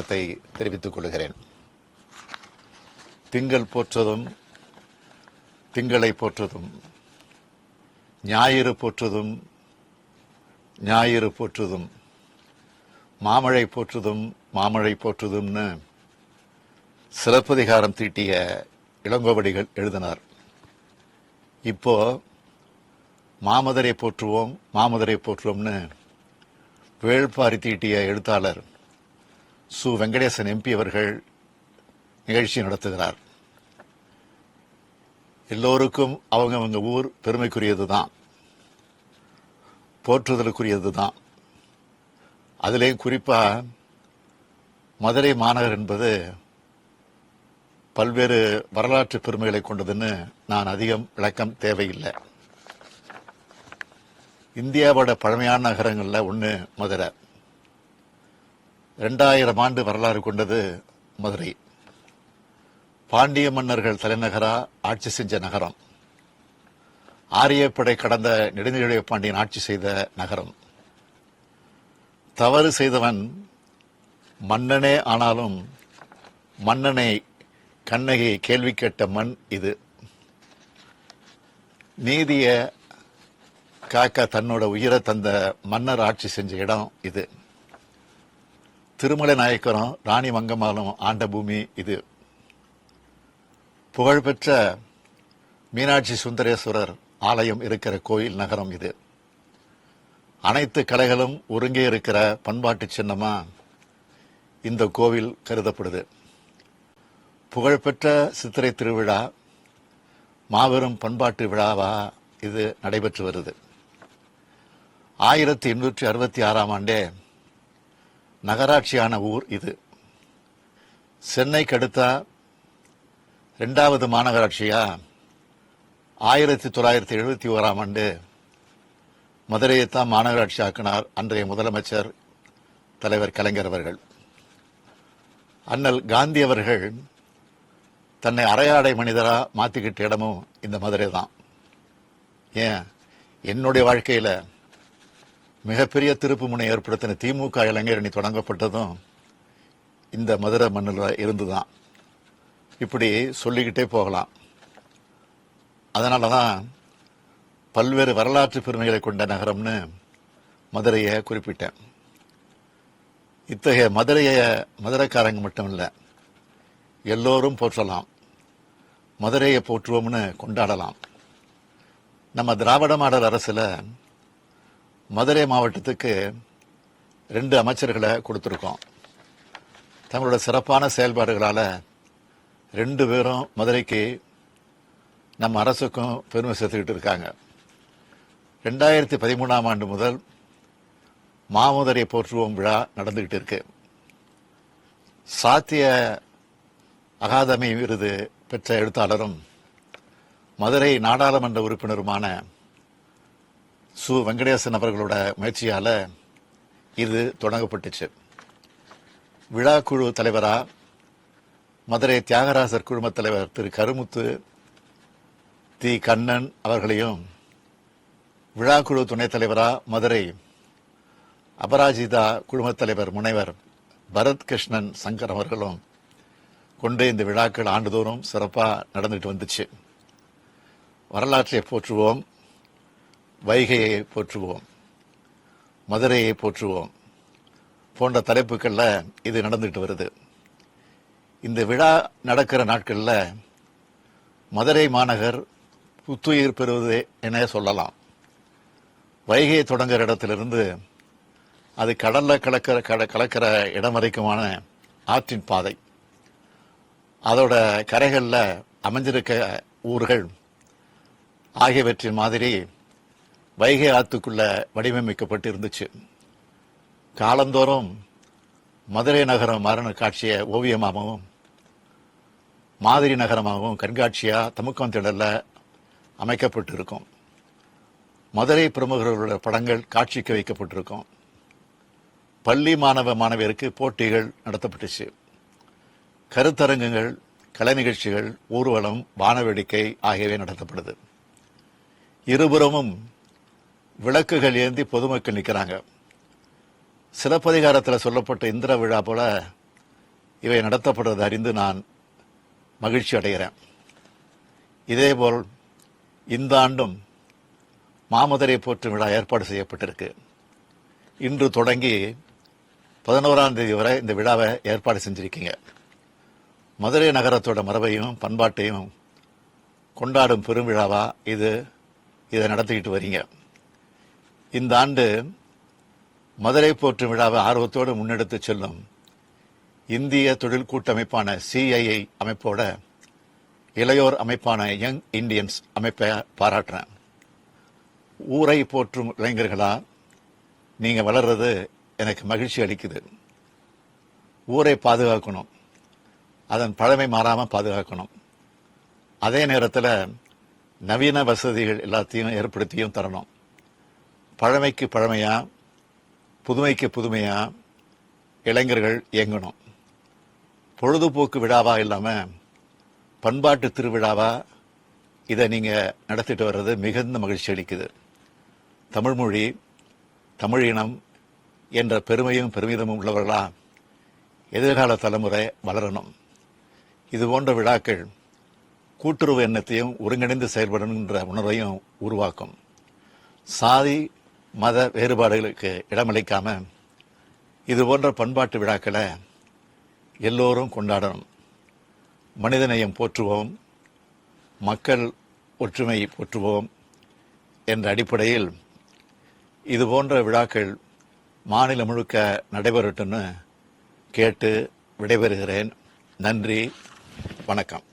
வணக்கத்தை தெரிவித்துக் கொள்கிறேன். திங்கள் போற்றதும் திங்களை போற்றதும், ஞாயிறு போற்றதும் ஞாயிறு போற்றதும், மாமழை போற்றதும் மாமழை போற்றதும்னு சிலப்பதிகாரம் தீட்டிய இளங்கோவடிகள் எழுதினார். இப்போ மாமதுரை போற்றுவோம் மாமதுரை போற்றுவோம்னு வேள்பாரி தீட்டிய எழுத்தாளர் சு. வெங்கடேசன் எம்பி அவர்கள் நிகழ்ச்சி நடத்துகிறார். எல்லோருக்கும் அவங்க ஊர் பெருமைக்குரியது தான், போற்றுதலுக்குரியது தான். அதிலேயும் குறிப்பா மதுரை மாநகர் என்பது பல்வேறு வரலாற்று பெருமைகளை கொண்டதுன்னு நான் அதிகம் விளக்கம் தேவையில்லை. இந்தியாவோட பழமையான நகரங்கள்ல ஒன்று மதுரை. 2000 ஆண்டு வரலாறு கொண்டது மதுரை. பாண்டிய மன்னர்கள் தலைநகரா ஆட்சி செஞ்ச நகரம். ஆரியப்படை கடந்த நெடுஞ்செழிய பாண்டியன் ஆட்சி செய்த நகரம். தவறு செய்தவன் மன்னனே ஆனாலும் மன்னனை கண்ணகி கேள்வி கேட்ட மண் இது. நீதிய காக்க தன்னோட உயிரை தந்த மன்னர் ஆட்சி செஞ்ச இடம் இது. திருமலை நாயக்கரும் ராணி மங்கம்மாளும் ஆண்ட பூமி இது. புகழ்பெற்ற மீனாட்சி சுந்தரேஸ்வரர் ஆலயம் இருக்கிற கோயில் நகரம் இது. அனைத்து கலைகளும் ஒருங்கே இருக்கிற பண்பாட்டு சின்னமா இந்த கோவில் கருதப்படுது. புகழ்பெற்ற சித்திரை திருவிழா மாபெரும் பண்பாட்டு விழாவா இது நடைபெற்று வருது. 1866 ஆண்டே நகராட்சியான ஊர் இது. சென்னைக்கு அடுத்த 2வது மாநகராட்சியா 1971 ஆண்டு மதுரையைத்தான் மாநகராட்சி ஆக்கினார் அன்றைய முதலமைச்சர் தலைவர் கலைஞர் அவர்கள். அண்ணல் காந்தி அவர்கள் தன்னை அரையாடை மனிதரா மாத்திக்கிட்ட இடமும் இந்த மதுரை தான். ஏன், என்னுடைய வாழ்க்கையில மிகப்பெரிய திருப்பு முனை ஏற்படுத்தின திமுக இளைஞரணி தொடங்கப்பட்டதும் இந்த மதுரை மண்ணில் இருந்துதான். இப்படி சொல்லிக்கிட்டே போகலாம். அதனாலதான் பல்வேறு வரலாற்று பெருமைகளை கொண்ட நகரம்னு மதுரையை குறிப்பிட்டேன். இத்தகைய மதுரைக்காரங்க மட்டும் இல்ல, எல்லோரும் போற்றலாம். மதுரையை போற்றுவோம்னு கொண்டாடலாம். நம்ம திராவிட மாடல் அரசுல மதுரை மாவட்டத்துக்கு 2 அமைச்சர்களை கொடுத்திருக்கோம். தங்களோட சிறப்பான செயல்பாடுகளால 2 பேரும் மதுரைக்கு நம்ம அரசுக்கும் பெருமை சேர்த்துக்கிட்டு இருக்காங்க. 2013 ஆண்டு முதல் மாமதுரை போற்றுவோம் விழா நடந்துகிட்டு இருக்கு. சாத்திய அகாதமி விருது பெற்ற எழுத்தாளரும் மதுரை நாடாளுமன்ற உறுப்பினருமான சு. வெங்கடேசன் அவர்களோட முயற்சியால இது தொடங்கப்பட்டுச்சு. விழா குழு தலைவரா மதுரை தியாகராசர் குழுமத் தலைவர் திரு கருமுத்து தி. கண்ணன் அவர்களையும், விழாக்குழு துணைத் தலைவரா மதுரை அபராஜிதா குழுமத் தலைவர் முனைவர் பரத் கிருஷ்ணன் சங்கர் அவர்களும் கொண்டு இந்த விழாக்கள் ஆண்டுதோறும் சிறப்பாக நடந்துட்டு வந்துச்சு. வரலாற்றை போற்றுவோம், வைகையை போற்றுவோம், மதுரையை போற்றுவோம் போன்ற தலைப்புகள்ல இது நடந்துட்டு வருது. இந்த விழா நடக்கிற நாட்கள்ல மதுரை மாநகர் புத்துயிர் பெறுவது என சொல்லலாம். வைகையை தொடங்குற இடத்திலிருந்து அது கடல்ல கலக்கிற இடம் வரைக்குமான ஆற்றின் பாதை. அதோட கரைகள்ல அமைஞ்சிருக்க ஊர்கள் ஆகியவற்றின் மாதிரி வைகை ஆற்றுக்குள்ள வடிவமைக்கப்பட்டு இருந்துச்சு. காலந்தோறும் மதுரை நகரம் மாறின காட்சியை ஓவியமாகவும் மாதிரி நகரமாகவும் கண்காட்சியா தமுக்கம் திடல்ல அமைக்கப்பட்டு இருக்கும். மதுரை பிரமுகர்களோட படங்கள் காட்சிக்கு வைக்கப்பட்டிருக்கும். பள்ளி மாணவ மாணவியருக்கு போட்டிகள் நடத்தப்பட்டுச்சு. கருத்தரங்குகள், கலை நிகழ்ச்சிகள், ஊர்வலம், வானவேடிக்கை ஆகியவை நடத்தப்படுது. இருபுறமும் விளக்குகள் ஏந்தி பொதுமக்கள் நிற்கிறாங்க. சிலப்பதிகாரத்தில் சொல்லப்பட்ட இந்திர விழா போல இவை நடத்தப்படுவதை அறிந்து நான் மகிழ்ச்சி அடைகிறேன். இதேபோல் இந்த ஆண்டும் மாமதுரை போற்றும் விழா ஏற்பாடு செய்யப்பட்டிருக்கு. இன்று தொடங்கி 11ஆம் தேதி வரை இந்த விழாவை ஏற்பாடு செஞ்சிருக்கீங்க. மதுரை நகரத்தோட மரபையும் பண்பாட்டையும் கொண்டாடும் பெருவிழாவா இதை நடத்திக்கிட்டு வரீங்க. இந்த ஆண்டு மதுரை போற்றும் விழாவை ஆர்வத்தோடு முன்னெடுத்து செல்லும் இந்திய தொழில் கூட்டமைப்பான CII அமைப்போட இளையோர் அமைப்பான யங் இந்தியன்ஸ் அமைப்பை பாராட்டுறேன். ஊரை போற்றும் இளைஞர்களா நீங்க வளர்றது எனக்கு மகிழ்ச்சி அளிக்குது. ஊரை பாதுகாக்கணும், அதன் பழமை மாறாமல் பாதுகாக்கணும். அதே நேரத்தில் நவீன வசதிகள் எல்லாத்தையும் ஏற்படுத்தியும் தரணும். பழமைக்கு பழமையா, புதுமைக்கு புதுமையா இளைஞர்கள் இயங்கணும். பொழுதுபோக்கு விழாவா இல்லாமல் பண்பாட்டு திருவிழாவா இதை நீங்கள் நடத்திட்டு வர்றது மிகுந்த மகிழ்ச்சி அளிக்குது. தமிழ்மொழி, தமிழ் இனம் என்ற பெருமையும் பெருமிதமும் உள்ளவர்களா எதிர்கால தலைமுறை வளரணும். இது போன்ற விழாக்கள் கூட்டுறவு எண்ணத்தையும் ஒருங்கிணைந்து செயல்படணுன்ற உணர்வையும் உருவாக்கும். சாதி மத வேறுபாடுகளுக்கு இடமளிக்காம இது போன்ற பண்பாட்டு விழாக்களை எல்லோரும் கொண்டாடணும். மனிதநேயம் போற்றுவோம், மக்கள் ஒற்றுமை போற்றுவோம் என்ற அடிப்படையில் இது போன்ற விழாக்கள் மாநிலம் முழுக்க நடைபெறட்டும்னு கேட்டு விடைபெறுகிறேன். நன்றி, வணக்கம்.